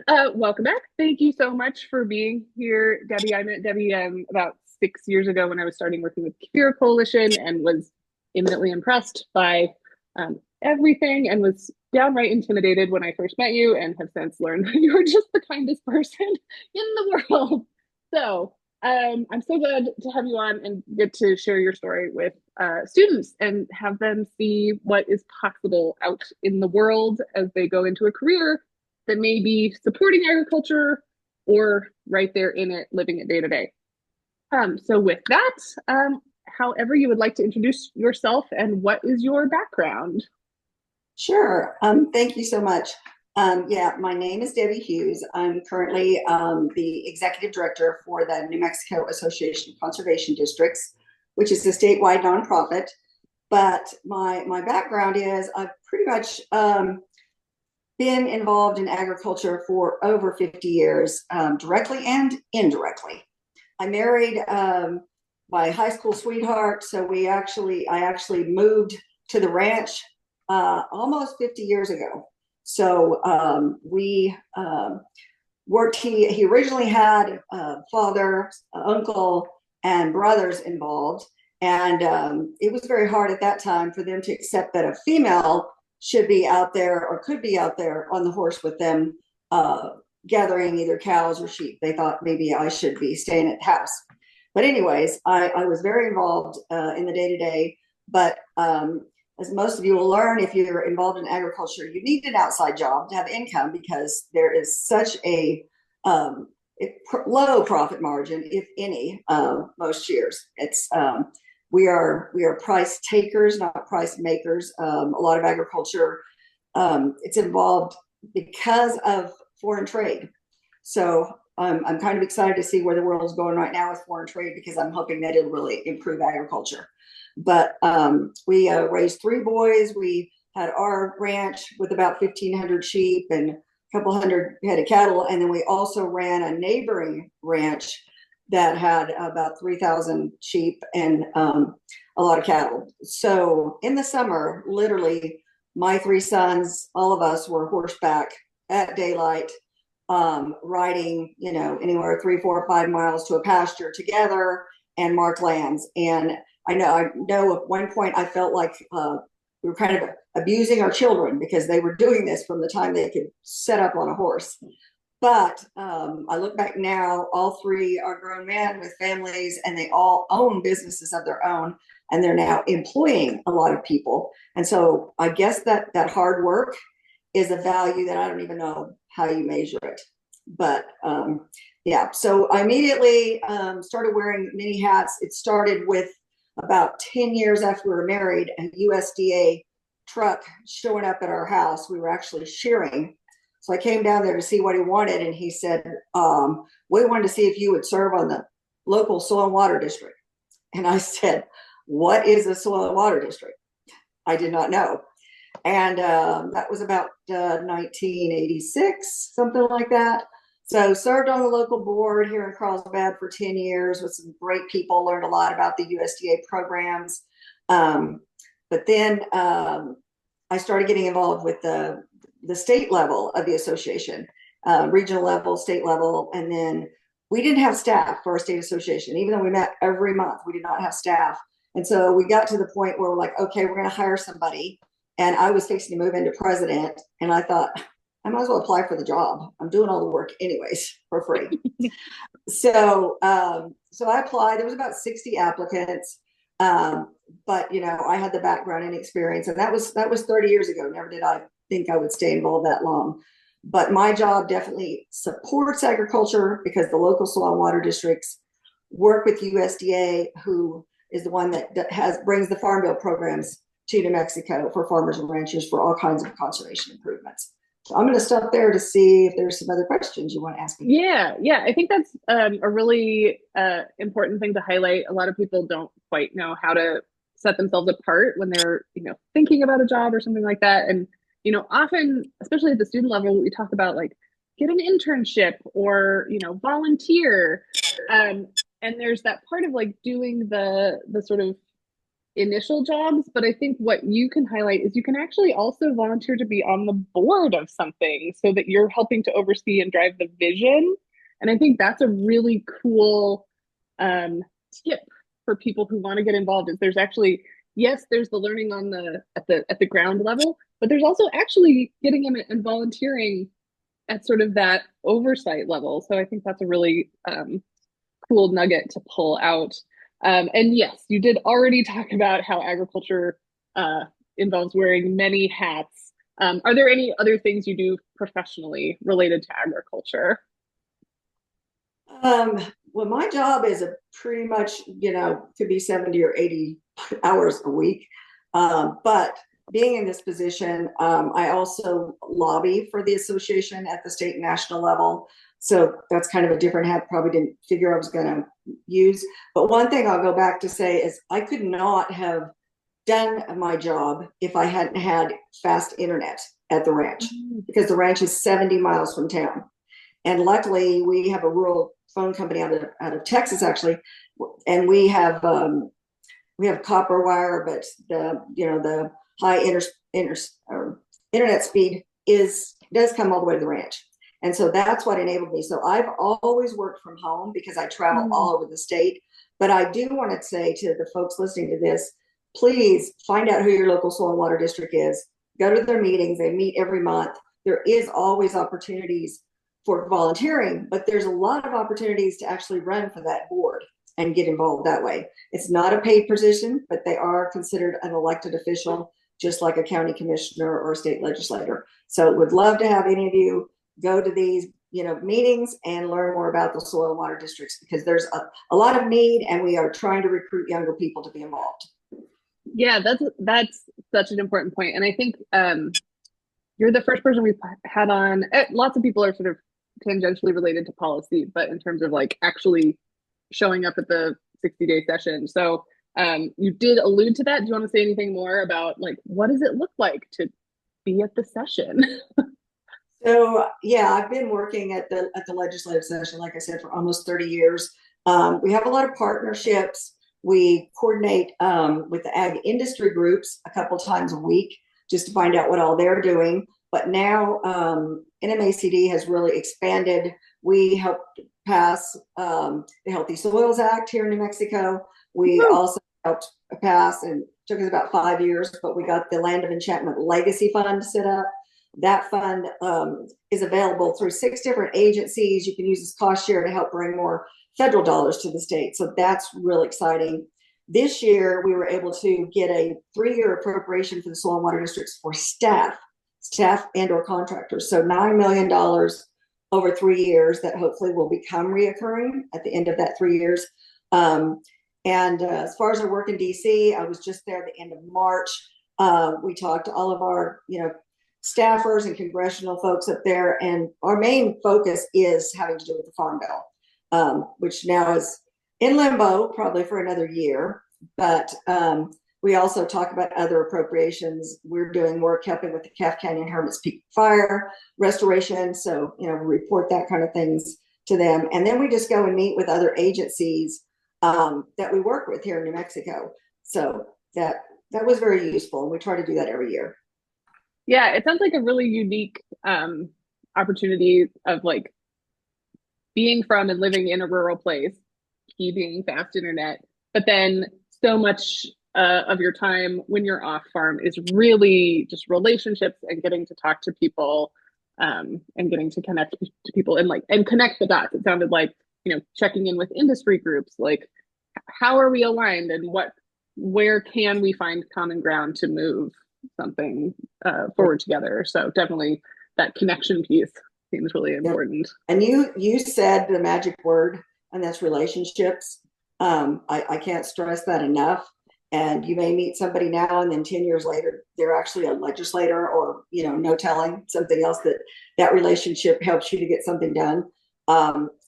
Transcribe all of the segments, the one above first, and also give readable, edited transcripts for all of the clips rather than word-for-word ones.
Hi, welcome back. Thank you so much for being here, Debbie. I met Debbie about 6 years ago when I was starting working with Cure Coalition and was imminently impressed by everything and was downright intimidated when I first met you and have since learned that you were just the kindest person in the world. So I'm so glad to have you on and get to share your story with students and have them see what is possible out in the world as they go into a career that may be supporting agriculture or right there in it, living it day to day. So with that, however you would like to introduce yourself and what is your background? Sure. Thank you so much. Yeah, my name is Debbie Hughes. I'm currently the executive director for the New Mexico Association of Conservation Districts, which is a statewide nonprofit. But my background is I've pretty much been involved in agriculture for over 50 years, directly and indirectly. I married my high school sweetheart, so I actually moved to the ranch almost 50 years ago. So we worked. He originally had father, uncle, and brothers involved, and it was very hard at that time for them to accept that a female should be out there or could be out there on the horse with them, gathering either cows or sheep. They thought maybe I should be staying at the house. But anyways, I was very involved in the day to day. But as most of you will learn, if you're involved in agriculture, you need an outside job to have income because there is such a low profit margin, if any, most years. It's we are price takers, not price makers. A lot of agriculture, it's involved because of foreign trade. So I'm kind of excited to see where the world is going right now with foreign trade because I'm hoping that it'll really improve agriculture. But we raised three boys. We had our ranch with about 1,500 sheep and a couple hundred head of cattle. And then we also ran a neighboring ranch that had about 3,000 sheep and a lot of cattle. So in the summer, literally, my three sons, all of us were horseback at daylight, riding, anywhere 3, 4, 5 miles to a pasture together and mark lands. And I know at one point I felt like we were kind of abusing our children because they were doing this from the time they could set up on a horse. But I look back now, all three are grown men with families and they all own businesses of their own and they're now employing a lot of people. And so I guess that hard work is a value that I don't even know how you measure it. But yeah, so I immediately started wearing many hats. It started with about 10 years after we were married, a USDA truck showing up at our house. We were actually shearing. So I came down there to see what he wanted, and he said, we wanted to see if you would serve on the local soil and water district. And I said, what is a soil and water district? I did not know. And that was about 1986, something like that. So served on the local board here in Carlsbad for 10 years with some great people, learned a lot about the USDA programs. But then I started getting involved with the state level of the association, regional level, state level. And then we didn't have staff for our state association. Even though we met every month, we did not have staff. And so we got to the point where we're like, okay, we're going to hire somebody. And I was fixing to move into president. And I thought, I might as well apply for the job. I'm doing all the work anyways for free. So I applied. There was about 60 applicants. But I had the background and experience, and that was 30 years ago. Never did I think I would stay involved that long. But my job definitely supports agriculture because the local soil and water districts work with USDA, who is the one that brings the Farm Bill programs to New Mexico for farmers and ranchers for all kinds of conservation improvements. So I'm going to stop there to see if there's some other questions you want to ask me. Yeah. I think that's a really important thing to highlight. A lot of people don't quite know how to set themselves apart when they're, thinking about a job or something like that. And, often, especially at the student level, we talk about like get an internship or, volunteer. And there's that part of like doing the sort of initial jobs, but I think what you can highlight is you can actually also volunteer to be on the board of something so that you're helping to oversee and drive the vision. And I think that's a really cool um, tip for people who want to get involved. Is there's actually, yes, there's the learning on the ground level, but there's also actually getting in and volunteering at sort of that oversight level. So I think that's a really cool nugget to pull out. And yes, you did already talk about how agriculture involves wearing many hats. Are there any other things you do professionally related to agriculture? Um, well, my job is a pretty much, could be 70 or 80 hours a week. But being in this position, I also lobby for the association at the state and national level. So that's kind of a different hat, probably didn't figure I was going to use. But one thing I'll go back to say is I could not have done my job if I hadn't had fast internet at the ranch, Mm. because the ranch is 70 miles from town. And luckily, we have a rural phone company out of Texas, actually, and we have copper wire, but the high internet speed does come all the way to the ranch, and so that's what enabled me. So I've always worked from home because I travel Mm. all over the state. But I do want to say to the folks listening to this, please find out who your local soil and water district is. Go to their meetings; they meet every month. There is always opportunities for volunteering, but there's a lot of opportunities to actually run for that board and get involved that way. It's not a paid position, but they are considered an elected official, just like a county commissioner or a state legislator. So would love to have any of you go to these meetings and learn more about the soil and water districts, because there's a lot of need, and we are trying to recruit younger people to be involved. Yeah, that's such an important point, and I think you're the first person we've had on. Lots of people are sort of tangentially related to policy, but in terms of like actually showing up at the 60-day session. So you did allude to that. Do you want to say anything more about like what does it look like to be at the session? So yeah, I've been working at the legislative session, like I said, for almost 30 years. We have a lot of partnerships. We coordinate with the ag industry groups a couple times a week just to find out what all they're doing. But now NMACD has really expanded. We helped pass the Healthy Soils Act here in New Mexico. We also helped pass, and took us about 5 years, but we got the Land of Enchantment Legacy Fund set up. That fund is available through 6 different agencies. You can use this cost share to help bring more federal dollars to the state. So that's really exciting. This year, we were able to get a 3-year appropriation for the soil and water districts for staff and or contractors. So $9 million over 3 years that hopefully will become reoccurring at the end of that 3 years. And as far as our work in DC, I was just there at the end of March. We talked to all of our, staffers and congressional folks up there, and our main focus is having to do with the Farm Bill, which now is in limbo probably for another year. But we also talk about other appropriations. We're doing work helping with the Calf Canyon Hermit's Peak fire restoration. So, we report that kind of things to them. And then we just go and meet with other agencies that we work with here in New Mexico. So that was very useful. And we try to do that every year. Yeah, it sounds like a really unique opportunity of like being from and living in a rural place, keeping fast internet, but then so much of your time when you're off farm is really just relationships and getting to talk to people and getting to connect to people and like and connect the dots. It sounded like checking in with industry groups, like how are we aligned and where can we find common ground to move something forward together. So definitely that connection piece seems really Yep. important. And you said the magic word, and that's relationships. I can't stress that enough. And you may meet somebody now, and then 10 years later, they're actually a legislator, or no telling, something else that relationship helps you to get something done.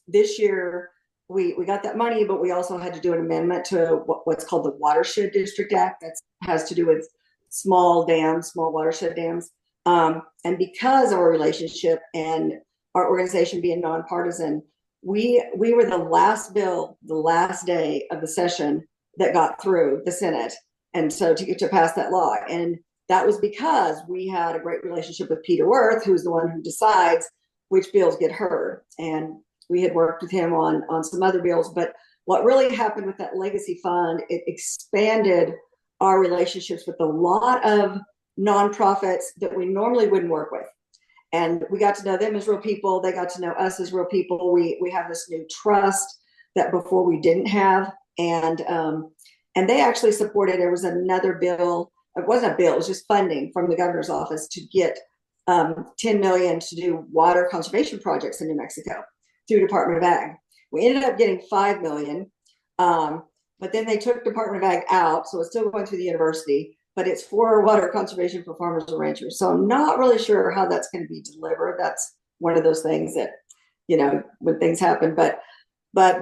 This year, we got that money, but we also had to do an amendment to what's called the Watershed District Act. That has to do with small watershed dams. And because of our relationship and our organization being nonpartisan, we were the last bill, the last day of the session that got through the Senate. And so to pass that law. And that was because we had a great relationship with Peter Worth, who's the one who decides which bills get heard. And we had worked with him on some other bills. But what really happened with that legacy fund, it expanded our relationships with a lot of nonprofits that we normally wouldn't work with. And we got to know them as real people. They got to know us as real people. We have this new trust that before we didn't have. And they actually supported, there was another bill, it wasn't a bill, it was just funding from the governor's office to get 10 million to do water conservation projects in New Mexico through Department of Ag. We ended up getting 5 million, but then they took Department of Ag out, so it's still going through the university, but it's for water conservation for farmers and ranchers. So I'm not really sure how that's going to be delivered. That's one of those things that, you know, when things happen, but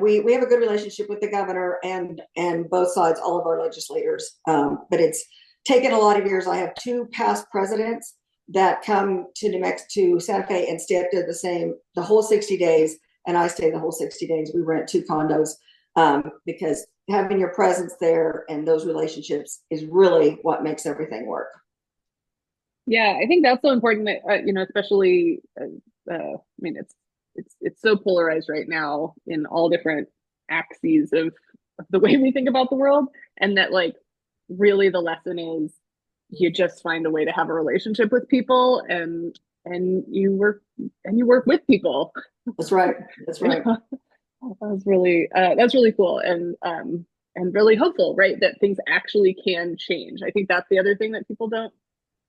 we have a good relationship with the governor and both sides, all of our legislators. But it's taken a lot of years. I have 2 past presidents that come to New Mexico, to Santa Fe, and stay up there the whole 60 days. And I stay the whole 60 days. We rent 2 condos because having your presence there and those relationships is really what makes everything work. Yeah, I think that's so important that, you know, especially, I mean, it's so polarized right now in all different axes of the way we think about the world, and that like really the lesson is you just find a way to have a relationship with people, and you work with people. That's right. That's right. That's really cool, and really hopeful, right? That things actually can change. I think that's the other thing that people don't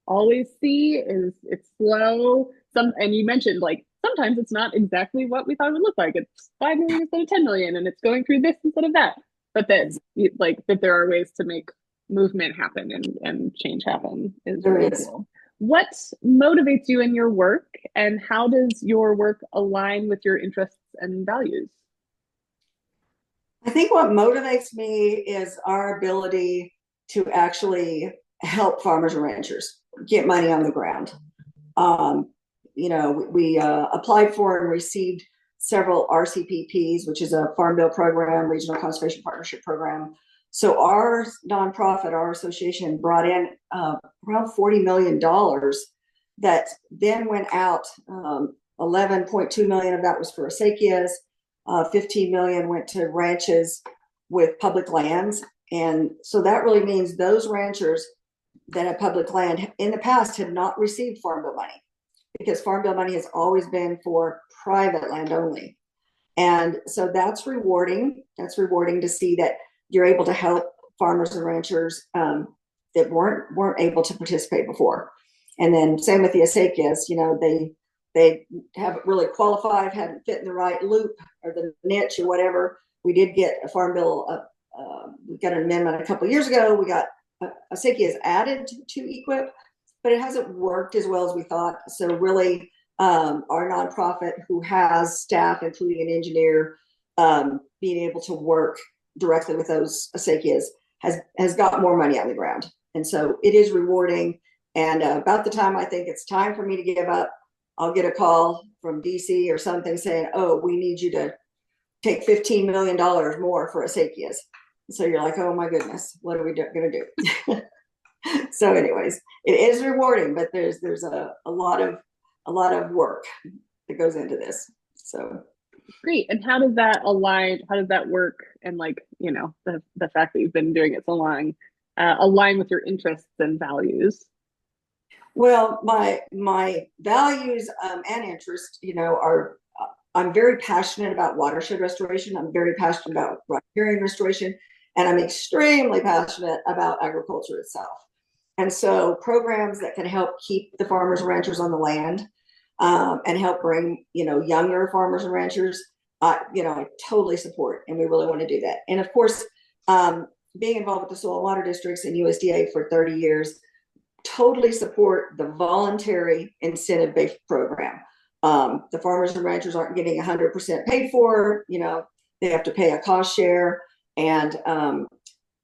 always see is it's slow. And you mentioned like sometimes it's not exactly what we thought it would look like. It's 5 million instead of 10 million, and it's going through this instead of that. But that like that there are ways to make movement happen and change happen is really cool. What motivates you in your work, and how does your work align with your interests and values? I think what motivates me is our ability to actually help farmers and ranchers get money on the ground. You know, we applied for and received several RCPPs, which is a Farm Bill program, Regional Conservation Partnership program. So our nonprofit, our association, brought in around $40 million that then went out. 11.2 million of that was for acequias. 15 million went to ranches with public lands. And so that really means those ranchers that have public land in the past have not received Farm Bill money, because Farm Bill money has always been for private land only. And so that's rewarding. That's rewarding to see that you're able to help farmers and ranchers that weren't able to participate before. And then same with the acequias, you know, they haven't really qualified, hadn't fit in the right loop or the niche or whatever. We did get a Farm Bill, we got an amendment a couple of years ago. We got acequias added to EQIP, but it hasn't worked as well as we thought. So really, our nonprofit, who has staff, including an engineer, being able to work directly with those acequias has got more money on the ground. And so it is rewarding. And about the time I think it's time for me to give up, I'll get a call from DC or something saying, oh, we need you to take $15 million more for acequias. So you're like, oh my goodness, what are we going to do? So anyways, it is rewarding, but there's a lot of work that goes into this. So great. And how does that align? How does that work? And like, you know, the fact that you've been doing it so long, align with your interests and values? Well, my values and interests, you know, are I'm very passionate about watershed restoration. I'm very passionate about riparian restoration, and I'm extremely passionate about agriculture itself. And so programs that can help keep the farmers and ranchers on the land and help bring, you know, younger farmers and ranchers, you know, I totally support, and we really want to do that. And of course, being involved with the soil and water districts and USDA for 30 years, totally support the voluntary incentive-based program. The farmers and ranchers aren't getting 100% paid for, you know, they have to pay a cost share, and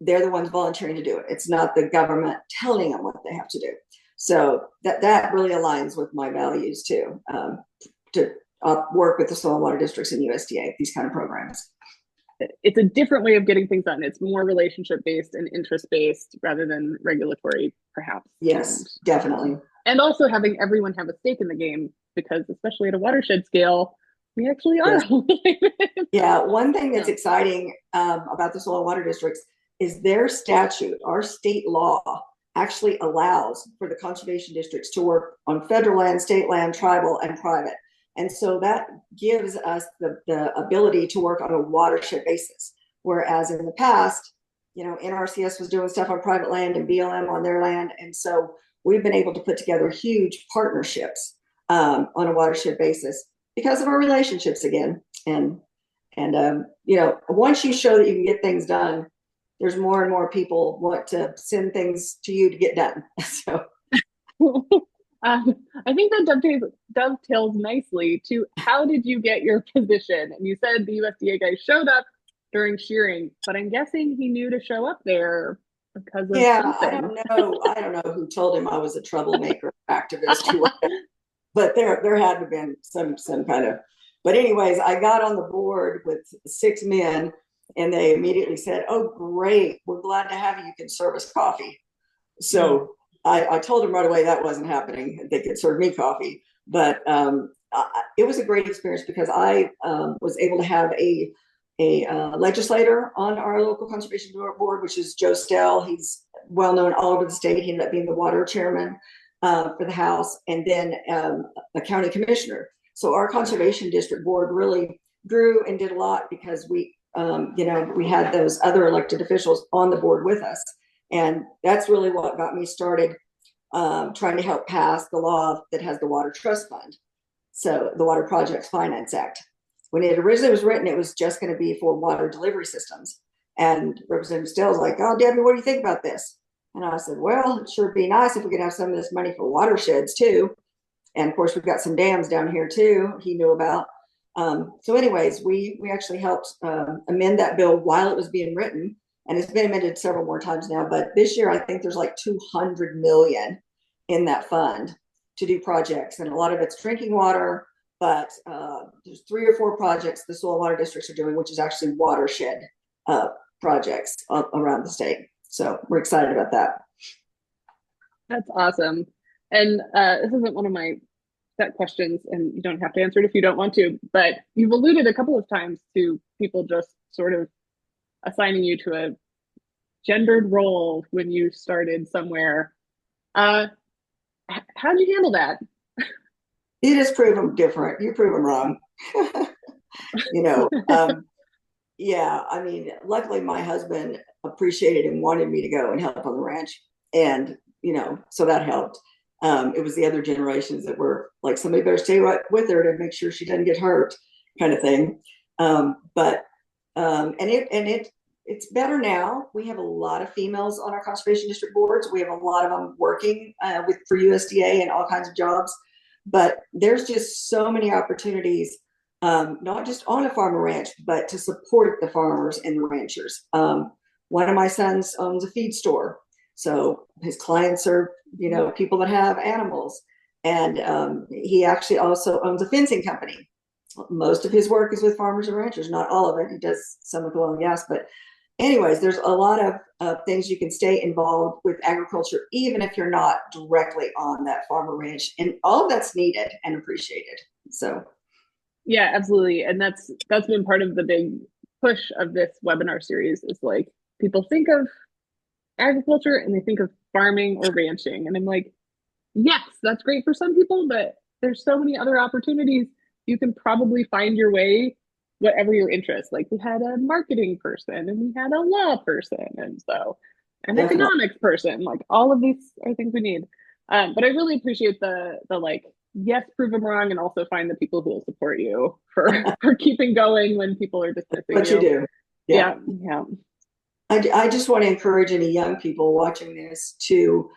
they're the ones volunteering to do it. It's not the government telling them what they have to do. So that really aligns with my values too, to work with the soil and water districts and USDA, these kind of programs. it's a different way of getting things done. It's more relationship based and interest based rather than regulatory, perhaps. Yes, definitely. And also having everyone have a stake in the game because, especially at a watershed scale, we actually are. Yes. Yeah, one thing that's Yeah. exciting about the soil and water districts is their statute, our state law, actually allows for the conservation districts to work on federal land, state land, tribal, and private. And so that gives us the ability to work on a watershed basis. Whereas in the past, NRCS was doing stuff on private land and BLM on their land. And so we've been able to put together huge partnerships on a watershed basis because of our relationships again. And once you show that you can get things done, there's more and more people want to send things to you to get done. So I think that dovetails nicely to how did you get your position? And you said the USDA guy showed up during shearing, but I'm guessing he knew to show up there because of yeah, something. I don't know who told him I was a troublemaker activist, but there had to have been some kind of. But anyways, I got on the board with 6 men, and they immediately said, "Oh, great! We're glad to have you. You can serve us coffee." So I told them right away that wasn't happening. They could serve me coffee, but it was a great experience because I was able to have a legislator on our local conservation board, which is Joe Stell. He's well known all over the state. He ended up being the water chairman for the House, and then a county commissioner. So our conservation district board really grew and did a lot because we had those other elected officials on the board with us. And that's really what got me started trying to help pass the law that has the Water Trust Fund. So the Water Projects Finance Act. When it originally was written, it was just going to be for water delivery systems. And Representative Still was like, "Oh, Debbie, what do you think about this?" And I said, "Well, it sure would be nice if we could have some of this money for watersheds too." And of course, we've got some dams down here too, he knew about. So anyways, we actually helped amend that bill while it was being written. And it's been amended several more times now. But this year, I think there's like 200 million in that fund to do projects. And a lot of it's drinking water, but there's 3 or 4 projects the soil and water districts are doing, which is actually watershed projects around the state. So we're excited about that. That's awesome. And this isn't one of my set questions, and you don't have to answer it if you don't want to, but you've alluded a couple of times to people just sort of assigning you to a gendered role when you started somewhere. How'd you handle that? You just prove them different. You prove them wrong. you know, yeah, I mean, luckily my husband appreciated and wanted me to go and help on the ranch. And, so that helped. It was the other generations that were like, somebody better stay right with her to make sure she doesn't get hurt, kind of thing. It's better now. We have a lot of females on our conservation district boards. We have a lot of them working for USDA and all kinds of jobs. But there's just so many opportunities, not just on a farm or ranch, but to support the farmers and the ranchers. One of my sons owns a feed store. So his clients are, people that have animals. And he actually also owns a fencing company. Most of his work is with farmers and ranchers, not all of it. He does some with oil and gas. But anyways, there's a lot of things you can stay involved with agriculture, even if you're not directly on that farm or ranch. And all of that's needed and appreciated. So yeah, absolutely. And that's been part of the big push of this webinar series is like people think of agriculture and they think of farming or ranching. And I'm like, yes, that's great for some people, but there's so many other opportunities. You can probably find your way, whatever your interest. Like we had a marketing person and we had a law person, and so an definitely. economics person. Like all of these are things we need. But I really appreciate the like, yes, prove them wrong, and also find the people who will support you for keeping going when people are dismissing What you do. Yeah, yeah. I just want to encourage any young people watching this to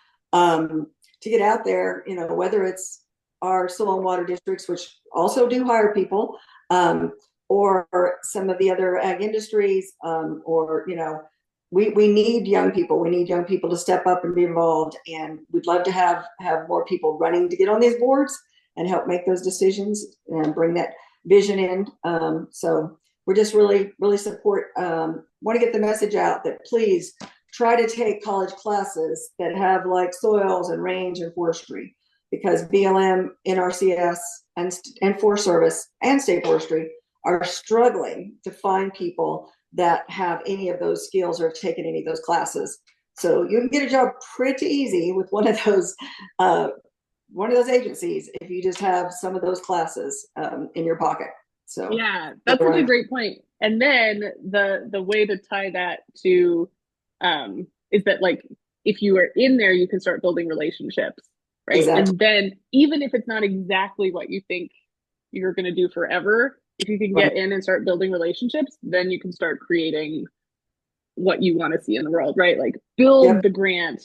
get out there, whether it's our soil and water districts, which also do hire people, or some of the other ag industries, or, we need young people. We need young people to step up and be involved. And we'd love to have more people running to get on these boards and help make those decisions and bring that vision in. So we're just really support, want to get the message out that please try to take college classes that have like soils and range and forestry, because BLM, NRCS, and Forest Service and State Forestry are struggling to find people that have any of those skills or have taken any of those classes. So you can get a job pretty easy with one of those agencies if you just have some of those classes in your pocket. So Yeah, that's such a great point. And then the way to tie that to is that like if you are in there, you can start building relationships, right? exactly And then even if it's not exactly what you think you're going to do forever, if you can right. get in and start building relationships, then you can start creating what you want to see in the world, right? Like build Yep. the grant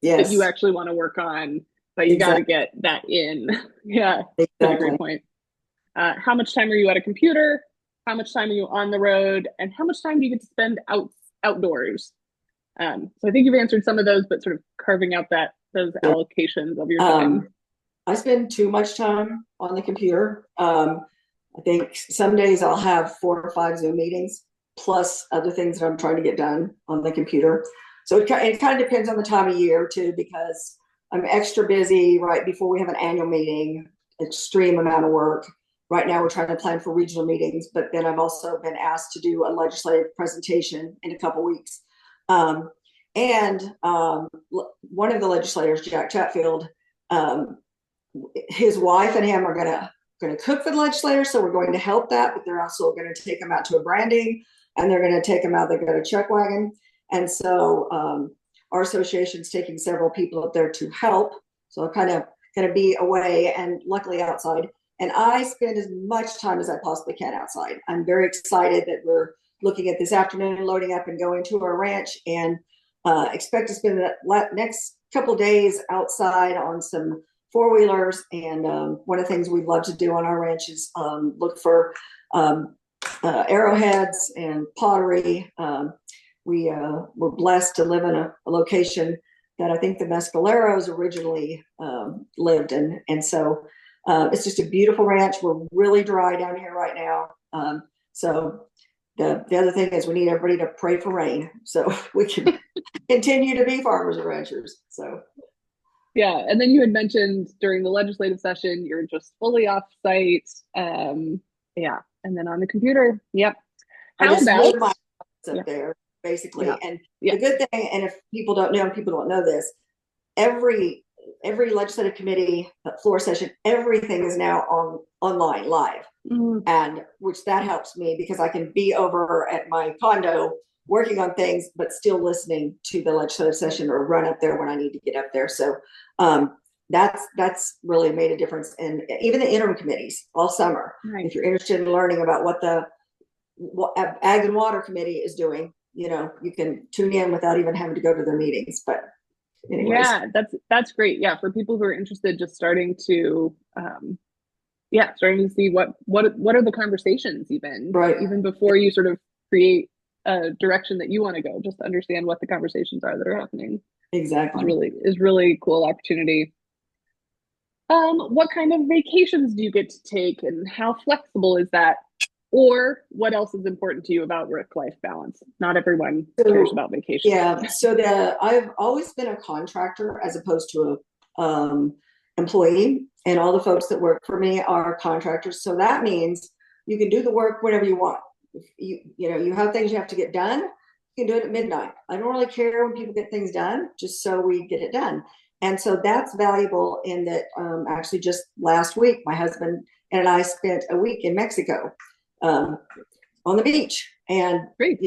that you Yes. actually want to work on, but you got to Exactly. get that in. Yeah, such a great Exactly. point. How much time are you at a computer? How much time are you on the road? And how much time do you get to spend outdoors? So I think you've answered some of those, but sort of carving out those Yeah. allocations of your time. Um, I spend too much time on the computer. I think some days I'll have 4 or 5 Zoom meetings plus other things that I'm trying to get done on the computer. So it kind of depends on the time of year too, because I'm extra busy right before we have an annual meeting, extreme amount of work. Right now, we're trying to plan for regional meetings, but then I've also been asked to do a legislative presentation in a couple weeks. Um, and one of the legislators, Jack Chatfield, um, his wife and him are going to cook for the legislators, so we're going to help that. But they're also going to take them out to a branding, and they're going to take them out. They've got a chuck wagon, and so our association's taking several people up there to help. So I'm kind of going to be away and luckily outside. And I spend as much time as I possibly can outside. I'm very excited that we're looking at this afternoon, loading up and going to our ranch, and expect to spend the next couple days outside on some four-wheelers. And one of the things we'd love to do on our ranch is look for arrowheads and pottery. We're blessed to live in a location that I think the Mescaleros originally lived in. And so it's just a beautiful ranch. We're really dry down here right now. So the other thing is we need everybody to pray for rain so we can continue to be farmers and ranchers. So Yeah, and then you had mentioned during the legislative session you're just fully off site. Yeah, and then on the computer. Yep. I How just about live my life yeah, up there yeah, basically. And yeah. the good thing, and if people don't know, and people don't know this, every legislative committee floor session, everything is now online live. Mm, And which that helps me because I can be over at my condo working on things, but still listening to the legislative session or run up there when I need to get up there. So that's really made a difference. And even the interim committees all summer, nice. if you're interested in learning about what the Ag and Water Committee is doing, you can tune in without even having to go to their meetings. But anyways, Yeah, that's great. Yeah, for people who are interested, just starting to yeah, starting to see what are the conversations right, even before you sort of create a direction that you want to go, just to understand what the conversations are that are happening exactly. is really cool opportunity. What kind of vacations do you get to take and how flexible is that? Or what else is important to you about work-life balance? Not everyone cares So about vacations. yeah, so I've always been a contractor as opposed to a employee, and all the folks that work for me are contractors. So that means you can do the work whenever you want. If you have things you have to get done, you can do it at midnight. I don't really care when people get things done, just so we get it done. And so that's valuable in that actually just last week, my husband and I spent a week in Mexico um, on the beach. And, Great.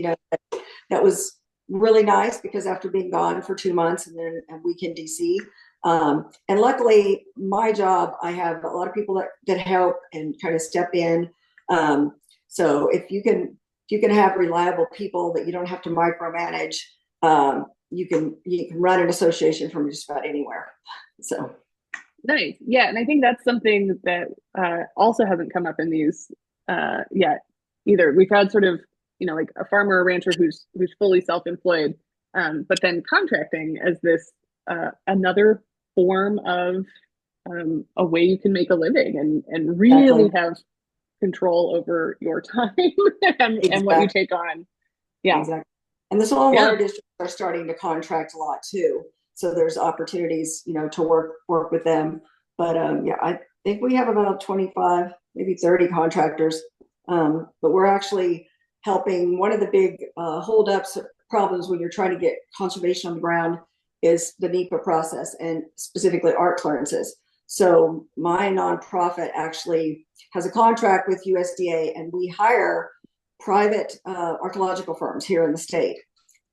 that was really nice because after being gone for 2 months and then a week in DC, and luckily my job, I have a lot of people that help and kind of step in. So if you can have reliable people that you don't have to micromanage, you can run an association from just about anywhere. So Nice. Yeah, and I think that's something that also hasn't come up in these yet either. We've had sort of, like a farmer or rancher who's fully self-employed, but then contracting as this another form of a way you can make a living and really exactly. have control over your time and what you Exactly. take on. Yeah. Exactly. And the soil and Yeah. water districts are starting to contract a lot too. So there's opportunities, to work with them. But yeah, I think we have about 25, maybe 30 contractors. But we're actually helping. One of the big holdups problems when you're trying to get conservation on the ground is the NEPA process, and specifically art clearances. So my nonprofit actually has a contract with USDA, and we hire private archaeological firms here in the state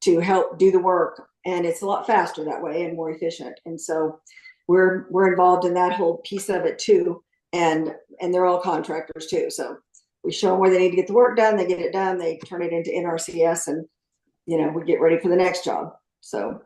to help do the work, and it's a lot faster that way and more efficient. And so we're involved in that whole piece of it too, and they're all contractors too. So we show them where they need to get the work done, they get it done, they turn it into NRCS, and we get ready for the next job. So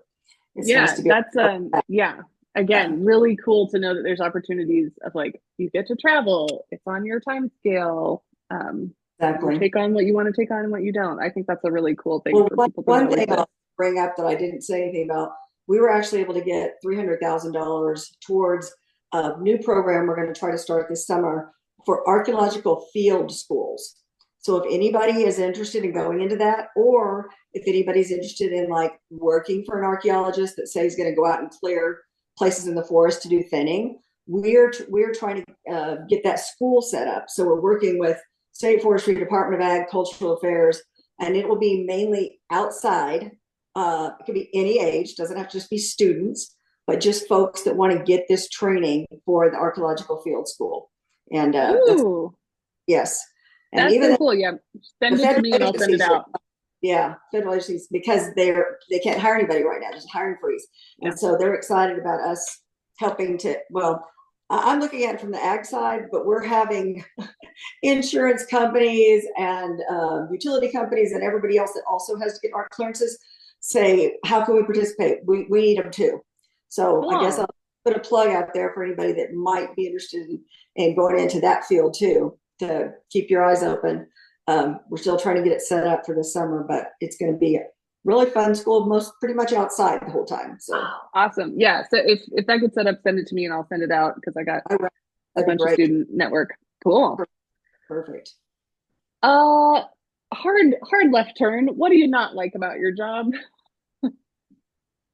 it's nice Yeah, to be that's able to help. yeah. Yeah, Again, really cool to know that there's opportunities of like you get to travel, it's on your time scale. You exactly. take on what you want to take on and what you don't. I think that's a really cool thing Well, for one, people to one know thing exists. I'll bring up that I didn't say anything about, we were actually able to get $300,000 towards a new program we're going to try to start this summer for archaeological field schools. So if anybody is interested in going into that, or if anybody's interested in like working for an archaeologist that says he's going to go out and clear places in the forest to do thinning, we're trying to get that school set up. So we're working with State Forestry, Department of Ag, Cultural Affairs, and it will be mainly outside. It could be any age, doesn't have to just be students, but just folks that want to get this training for the archaeological field school. And that's, Ooh, yes. And that's so even cool. Yeah. the Send it to federal me and I'll send it agencies, out. yeah, federal agencies, because they can't hire anybody right now. There's a hiring freeze, Yeah. and so they're excited about us helping to. Well, I'm looking at it from the ag side, but we're having insurance companies and utility companies and everybody else that also has to get art clearances say, how can we participate? We need them too. So I guess Oh, I'll put a plug out there for anybody that might be interested in going into that field too, to keep your eyes open. We're still trying to get it set up for the summer, but it's going to be a really fun school, pretty much outside the whole time. So awesome. Yeah. So if that gets set up, send it to me and I'll send it out because I got a that'd be bunch of great. student network. Cool. Perfect. Uh, hard left turn. What do you not like about your job?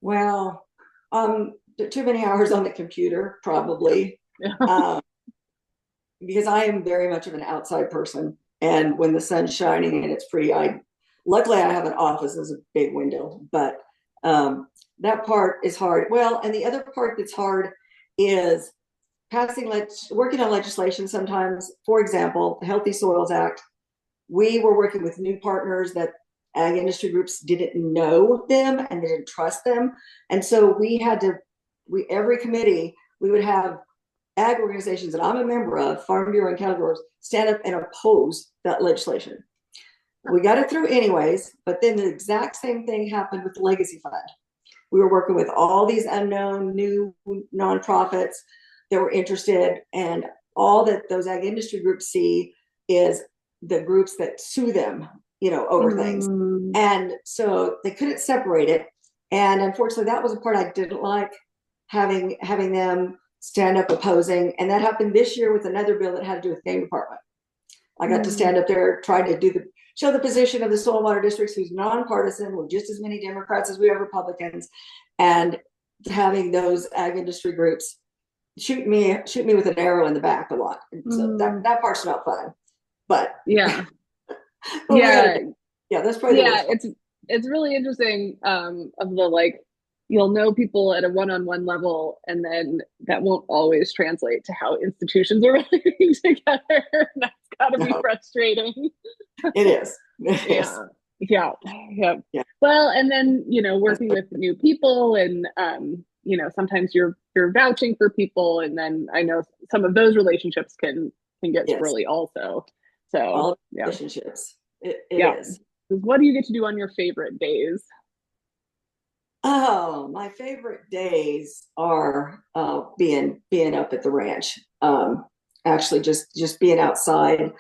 Well, too many hours on the computer, probably. Yeah. Um, because I am very much of an outside person. And when the sun's shining and it's pretty, luckily I have an office as a big window, but that part is hard. Well, and the other part that's hard is working on legislation sometimes. For example, the Healthy Soils Act. We were working with new partners that ag industry groups didn't know them and they didn't trust them. And so every committee, we would have ag organizations that I'm a member of, Farm Bureau and Cattle Growers, stand up and oppose that legislation. We got it through anyways, but then the exact same thing happened with the Legacy Fund. We were working with all these unknown new nonprofits that were interested, and all that those ag industry groups see is the groups that sue them, over things. Mm, And so they couldn't separate it. And unfortunately, that was a part I didn't like, having them stand up opposing. And that happened this year with another bill that had to do with game department. I got to stand up there trying to show the position of the soil and water districts, who's nonpartisan. We're just as many Democrats as we are Republicans, and having those ag industry groups shoot me with an arrow in the back a lot. And so mm, that part's not fun. But yeah. but we got Yeah. to, yeah, that's probably the Yeah. worst part. It's really interesting of the like you'll know people at a one-on-one level and then that won't always translate to how institutions are relating together. That's got to be No, frustrating. it is. It is. Yeah. Yeah. Yeah. Yeah. Well, and then, working with new people and sometimes you're vouching for people and then I know some of those relationships can get Yes. squirrely also. So, All yeah. relationships. It Yeah. is. What do you get to do on your favorite days? Oh, my favorite days are being up at the ranch. Actually, just being outside.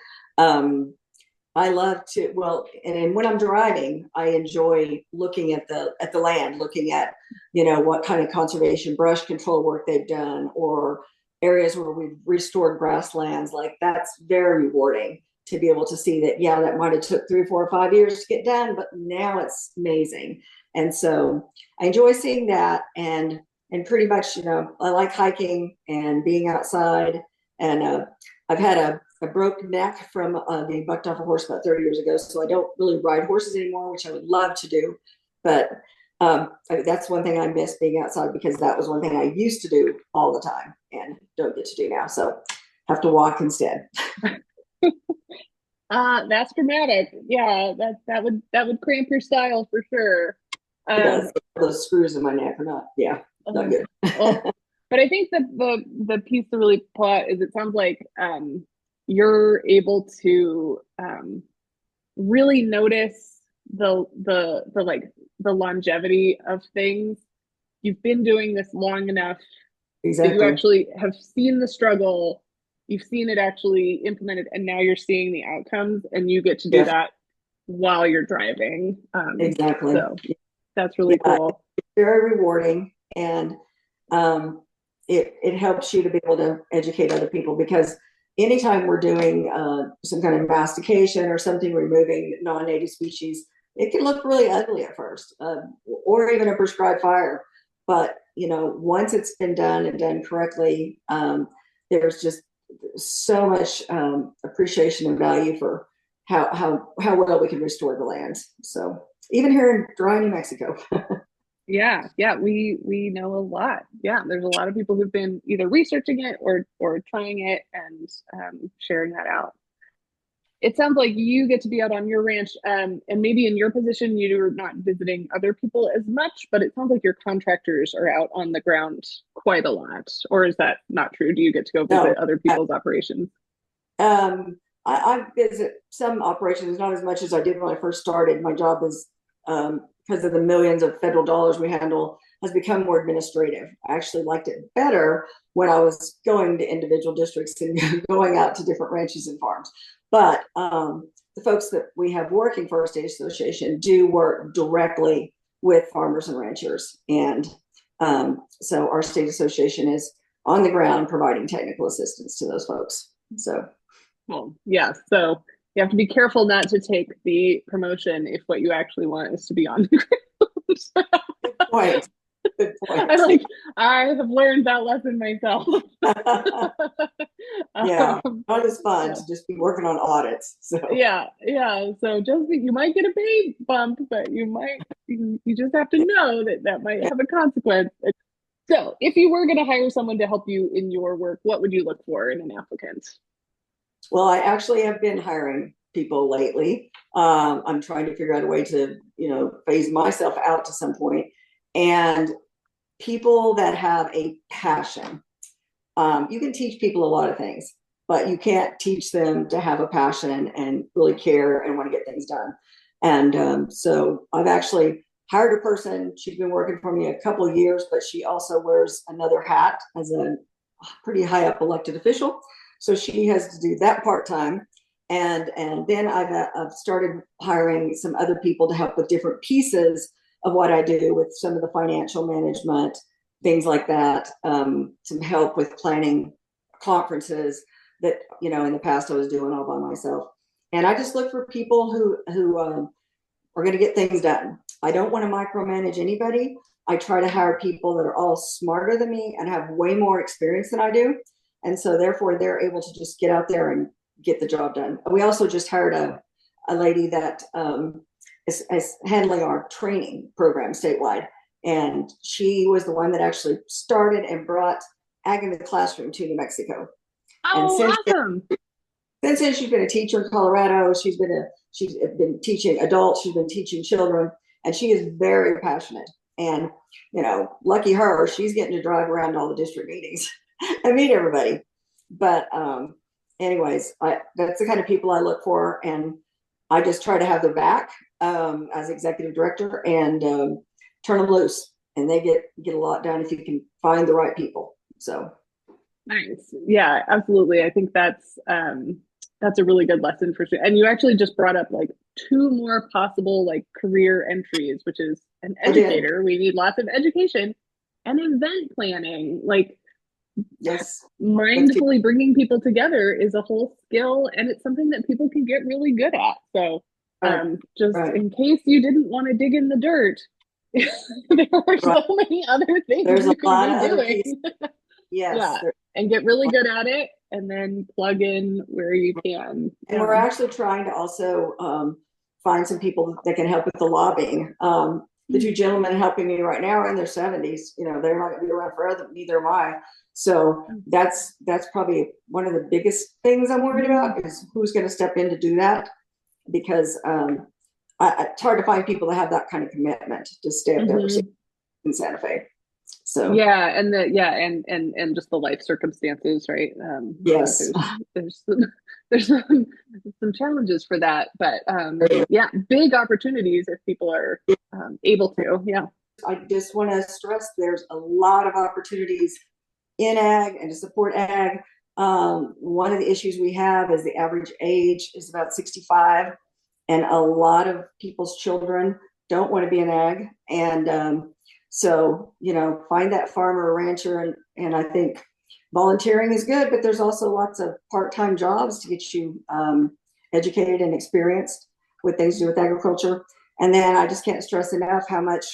I love to, well, and when I'm driving, I enjoy looking at the land, looking at what kind of conservation brush control work they've done, or areas where we've restored grasslands, like that's very rewarding to be able to see that, yeah, that might have took 3, 4, 5 years to get done, but now it's amazing. And so I enjoy seeing that. And pretty much, I like hiking and being outside. And I've had a broke neck from being bucked off a horse about 30 years ago. So I don't really ride horses anymore, which I would love to do. But that's one thing I miss, being outside, because that was one thing I used to do all the time and don't get to do now. So have to walk instead. That's dramatic. Yeah, that would cramp your style for sure. It does. Um, Those screws in my neck are not, yeah, not oh, good. well, but I think that the piece to really pull out is it sounds like you're able to really notice the like the longevity of things. You've been doing this long enough that you Exactly. actually have seen the struggle, you've seen it actually implemented, and now you're seeing the outcomes, and you get to do Yeah, that while you're driving. exactly. So that's really Yeah, cool. very rewarding. And it helps you to be able to educate other people, because anytime we're doing some kind of mastication or something, removing non-native species, it can look really ugly at first, or even a prescribed fire. But once it's been done and done correctly, there's just so much appreciation and value for how well we can restore the land. So even here in dry New Mexico. Yeah, yeah, we know a lot. Yeah, there's a lot of people who've been either researching it or trying it and sharing that out. It sounds like you get to be out on your ranch, and maybe in your position, you're not visiting other people as much, but it sounds like your contractors are out on the ground quite a lot. Or is that not true? Do you get to go No, visit other people's operations? I visit some operations, not as much as I did when I first started. My job is, because of the millions of federal dollars we handle, has become more administrative. I actually liked it better when I was going to individual districts and going out to different ranches and farms. But the folks that we have working for our state association do work directly with farmers and ranchers. And so our state association is on the ground providing technical assistance to those folks. So Well, yeah. So you have to be careful not to take the promotion if what you actually want is to be on the ground. good point. Good I point. like I have learned that lesson myself. Yeah, um, not as fun to so just be working on audits. So yeah, yeah. So just you might get a pay bump, but you just have to know that that might yeah. have a consequence. So if you were going to hire someone to help you in your work, what would you look for in an applicant? Well, I actually have been hiring people lately. I'm trying to figure out a way to, phase myself out to some point. And people that have a passion. You can teach people a lot of things, but you can't teach them to have a passion and really care and want to get things done. And so I've actually hired a person. She's been working for me a couple of years, but she also wears another hat as a pretty high up elected official. So she has to do that part time. And then I've started hiring some other people to help with different pieces of what I do, with some of the financial management, things like that. Some help with planning conferences that in the past I was doing all by myself. And I just look for people who are going to get things done. I don't want to micromanage anybody. I try to hire people that are all smarter than me and have way more experience than I do. And so therefore they're able to just get out there and get the job done. We also just hired a lady that is handling our training program statewide. And she was the one that actually started and brought ag in the classroom to New Mexico. And Oh, awesome. since then, she's been a teacher in Colorado. She's been teaching adults. She's been teaching children, and she is very passionate. And lucky her, she's getting to drive around all the district meetings and meet everybody. But anyways, that's the kind of people I look for, and I just try to have their back as executive director and turn them loose, and they get a lot done if you can find the right people. So Nice. Yeah, absolutely. I think that's a really good lesson for sure. And you actually just brought up like two more possible like career entries, which is an I did. educator. We need lots of education and event planning. Like Yes. That's Mindfully bringing people together is a whole skill, and it's something that people can get really good at. So, right. just Right. in case you didn't want to dig in the dirt, there are Right. so many other things There's a you can lot be of other doing. pieces. Yes. Yeah, and get really good at it, and then plug in where you can. And Yeah. we're actually trying to also find some people that can help with the lobbying. The two gentlemen helping me right now are in their 70s. You know, they're not going to be around forever. Neither am I. So that's probably one of the biggest things I'm worried about is who's going to step in to do that, because it's hard to find people that have that kind of commitment to stay up there for Mm-hmm. in Santa Fe. So Yeah, and and just the life circumstances, right? I think yes, there's some, there's some challenges for that, but yeah, big opportunities if people are able to. Yeah. I just want to stress there's a lot of opportunities in ag and to support ag. One of the issues we have is the average age is about 65, and a lot of people's children don't want to be in ag. And so, you know, find that farmer or rancher. And I think volunteering is good, but there's also lots of part-time jobs to get you educated and experienced with things to do with agriculture. And then I just can't stress enough how much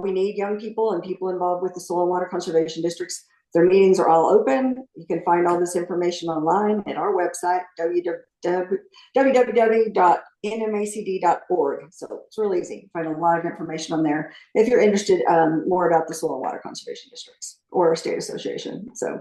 we need young people and people involved with the soil and water conservation districts. Their meetings are all open. You can find all this information online at our website, www.nmacd.org. So it's really easy. You find a lot of information on there if you're interested more about the soil and water conservation districts or state association. So